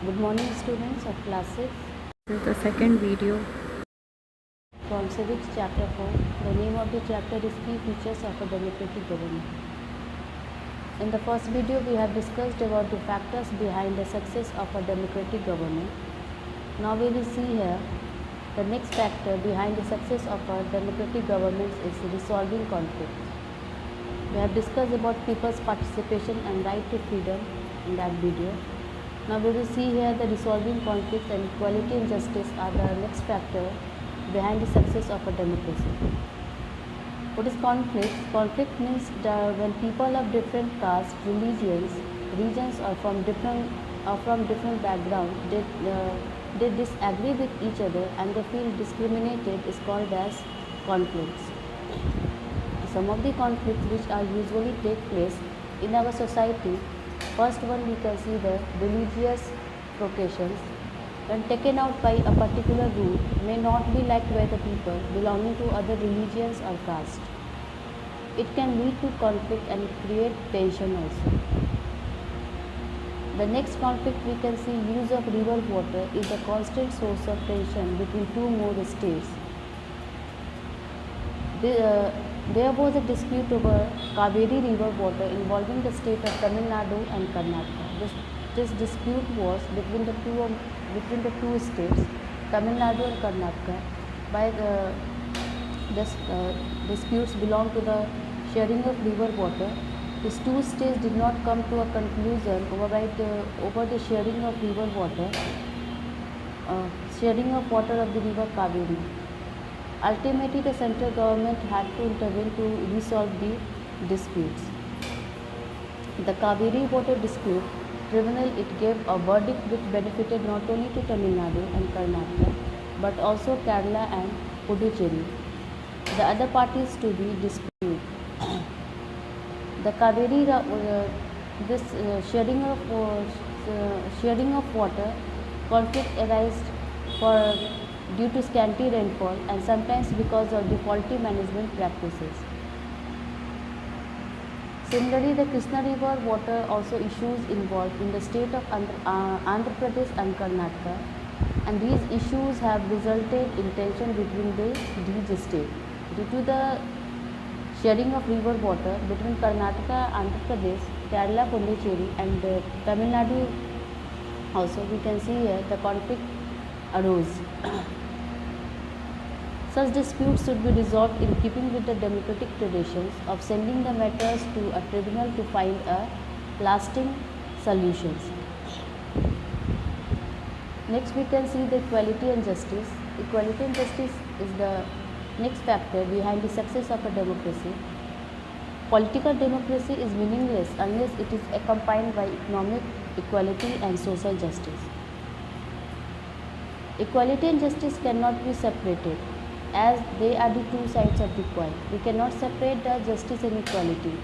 Good morning, students of class 6. This is the second video. From Civics Chapter 4. The name of the chapter is Key Features of a Democratic Government. In the first video, we have discussed about the factors behind the success of a democratic government. Now we will see here the next factor behind the success of a democratic government is resolving conflicts. We have discussed about people's participation and right to freedom in that video. Now we will see here the resolving conflicts and equality and justice are the next factor behind the success of a democracy. What is conflict? Conflict means when people of different castes, religions, regions or from different backgrounds, they disagree with each other and they feel discriminated is called as conflicts. Some of the conflicts which are usually take place in our society. First one we can see the religious provocations. When taken out by a particular rule may not be liked by the people belonging to other religions or caste. It can lead to conflict and create tension also. The next conflict we can see use of river water is a constant source of tension between two more states. There was a dispute over Kaveri river water involving the state of Tamil Nadu and Karnataka. This dispute was between the two states, Tamil Nadu and Karnataka. By this disputes belong to the sharing of river water. These two states did not come to a conclusion over the sharing of river water, sharing of water of the river Kaveri. Ultimately, the central government had to intervene to resolve the disputes. The Kaveri water dispute tribunal gave a verdict which benefited not only to Tamil Nadu and Karnataka but also Kerala and Puducherry, the other parties to the dispute. The Kaveri sharing of water conflict arose due to scanty rainfall and sometimes because of the faulty management practices. Similarly, the Krishna river water also issues involved in the state of Andhra Pradesh and Karnataka, and these issues have resulted in tension between these states. Due to the sharing of river water between Karnataka, Andhra Pradesh, Kerala, Pondicherry and Tamil Nadu also, we can see here the conflict arose. Such disputes should be resolved in keeping with the democratic traditions of sending the matters to a tribunal to find a lasting solutions. Next we can see the equality and justice. Equality and justice is the next factor behind the success of a democracy. Political democracy is meaningless unless it is accompanied by economic equality and social justice. Equality and justice cannot be separated as they are the two sides of the coin. We cannot separate the justice and equality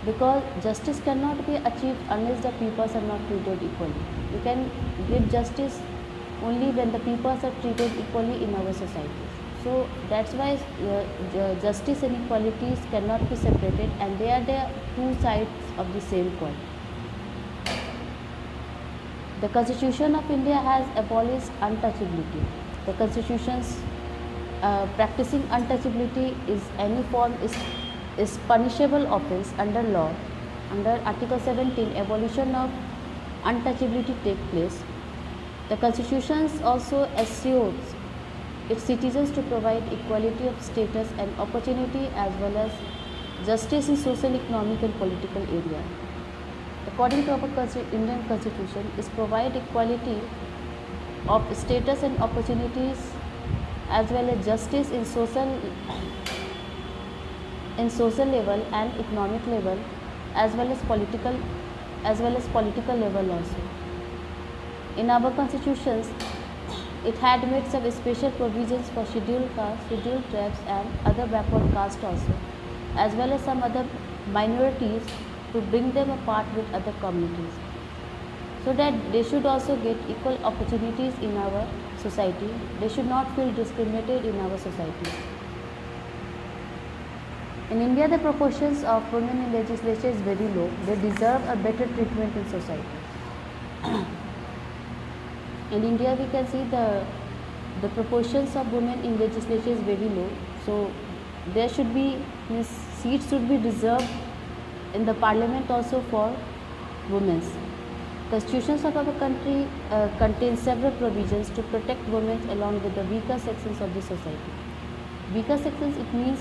because justice cannot be achieved unless the peoples are not treated equally. We can give justice only when the peoples are treated equally in our societies. So that's why justice and equalities cannot be separated and they are the two sides of the same coin. The Constitution of India has abolished untouchability. The Constitution's practicing untouchability is any form is punishable offence under law. Under Article 17, abolition of untouchability take place. The Constitution also assures its citizens to provide equality of status and opportunity as well as justice in social, economic and political area. According to our Indian Constitution, is provide equality of status and opportunities as well as justice in social level and economic level as well as political level also. In our constitutions, it had made some special provisions for scheduled castes, scheduled tribes and other backward castes also, as well as some other minorities to bring them apart with other communities, so that they should also get equal opportunities in our society. They should not feel discriminated in our society. In India, the proportions of women in legislature is very low. They deserve a better treatment in society. In India, we can see the proportions of women in legislature is very low. So there should be, means seats should be reserved in the parliament also for women. Constitutions of our country contain several provisions to protect women along with the weaker sections of the society. Weaker sections, it means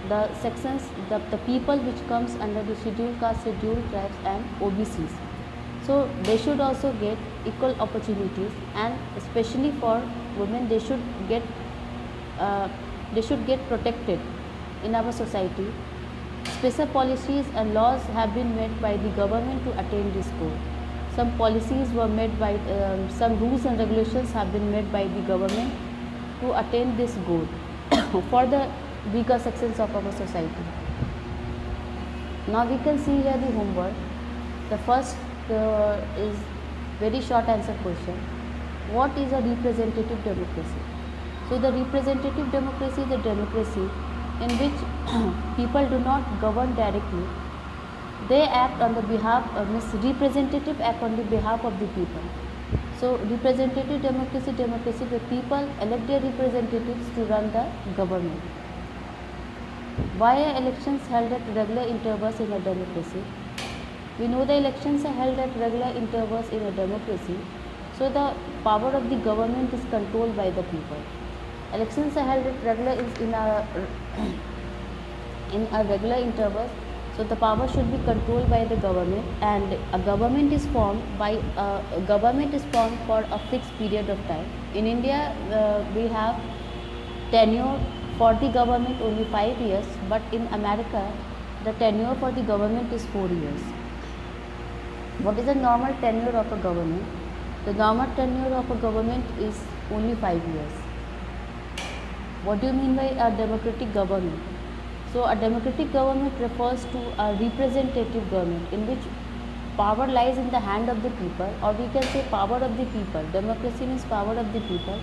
the sections, the people which comes under the scheduled caste, scheduled tribes and OBCs. So they should also get equal opportunities, and especially for women, they should get protected in our society. Special policies and laws have been made by the government to attain this goal. Some policies were made by, some rules and regulations have been made by the government to attain this goal for the weaker sections of our society. Now we can see here the homework. The first is very short answer question. What is a representative democracy? So the representative democracy is a democracy in which people do not govern directly. They act on the behalf of, representative act on the behalf of the people. So representative democracy where people elect their representatives to run the government. Why are elections held at regular intervals in a democracy? We know the elections are held at regular intervals in a democracy, so the power of the government is controlled by the people. Elections are held at in a regular intervals, so the power should be controlled by the government, and a government is formed for a fixed period of time. In India, we have tenure for the government only 5 years, but in America, the tenure for the government is 4 years. What is the normal tenure of a government? The normal tenure of a government is only 5 years. What do you mean by a democratic government? So a democratic government refers to a representative government in which power lies in the hand of the people, or we can say power of the people. Democracy means power of the people,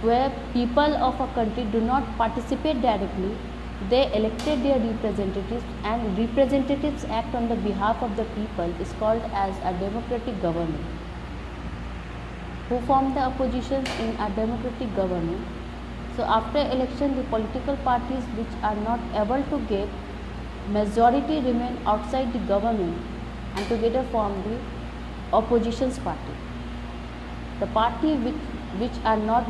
where people of a country do not participate directly. They elected their representatives, and representatives act on the behalf of the people is called as a democratic government. Who form the oppositions in a democratic government? So after election, the political parties which are not able to get majority remain outside the government and together form the oppositions party. The party which are not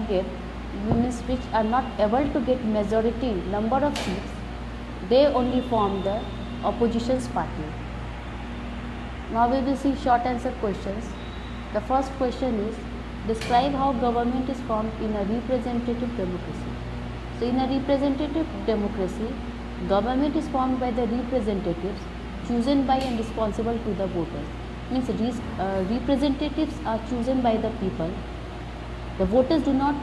able to get majority number of seats, they only form the oppositions party. Now we will see short answer questions. The first question is, describe how government is formed in a representative democracy. So in a representative democracy, government is formed by the representatives chosen by and responsible to the voters. Means representatives are chosen by the people. The voters do not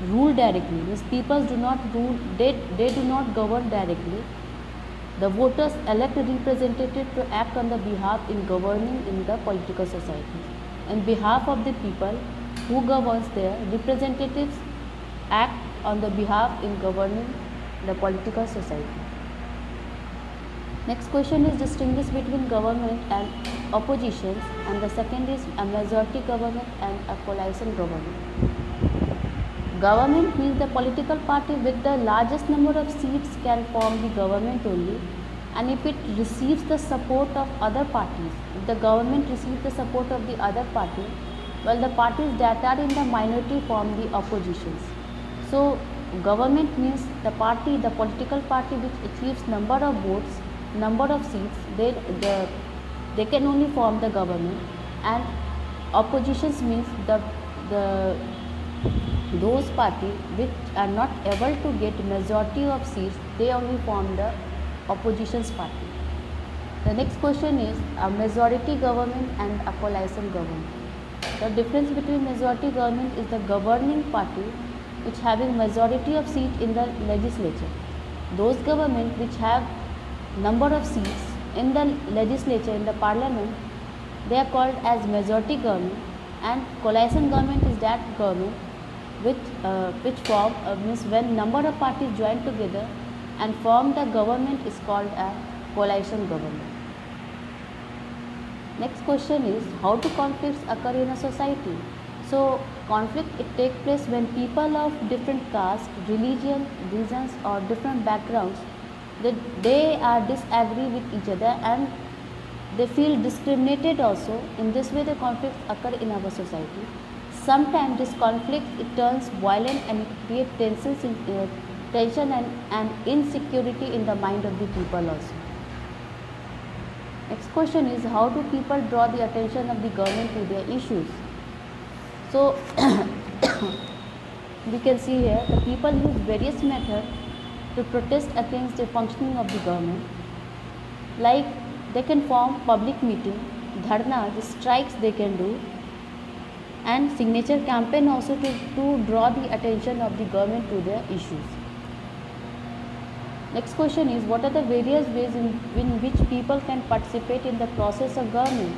rule directly. Means people do not rule. They do not govern directly. The voters elect a representative to act on the behalf in governing in the political society. On behalf of the people who governs their representatives act on the behalf in governing the political society. Next question is, distinguish between government and oppositions, and the second is a majority government and a coalition government. Government means the political party with the largest number of seats can form the government only, and if it receives the support of other parties, if the government receives the support of the other party, well, the parties that are in the minority form the oppositions. So government means the party, the political party which achieves number of votes, number of seats, they can only form the government, and oppositions means those parties which are not able to get majority of seats, they only form the oppositions party. The next question is a majority government and a coalition government. The difference between majority government is the governing party which having majority of seats in the legislature. Those government which have number of seats in the legislature, in the parliament, they are called as majority government, and coalition government is that government which form means when number of parties join together and form the government is called a coalition government. Next question is, how do conflicts occur in a society? So conflict, it takes place when people of different caste, religion, reasons or different backgrounds, they are disagree with each other and they feel discriminated also. In this way the conflicts occur in our society. Sometimes this conflict, it turns violent and it creates tension and insecurity in the mind of the people also. Next question is, how do people draw the attention of the government to their issues? So we can see here the people use various methods to protest against the functioning of the government. Like they can form public meeting, dharnas, strikes they can do, and signature campaign also to draw the attention of the government to their issues. Next question is, what are the various ways in which people can participate in the process of government?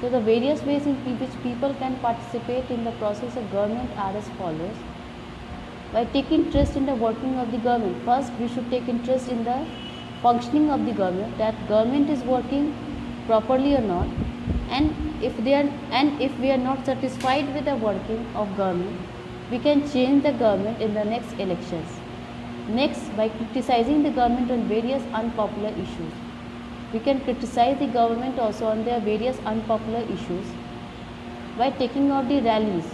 So the various ways in which people can participate in the process of government are as follows. By taking interest in the working of the government. First, we should take interest in the functioning of the government, that government is working properly or not, and if we are not satisfied with the working of government, we can change the government in the next elections. Next, by criticizing the government on various unpopular issues. We can criticize the government also on their various unpopular issues by taking out the rallies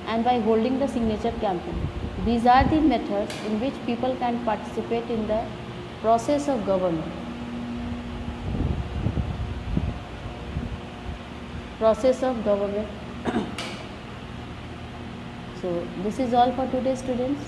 and by holding the signature campaign. These are the methods in which people can participate in the process of government. Process of government. So this is all for today, students.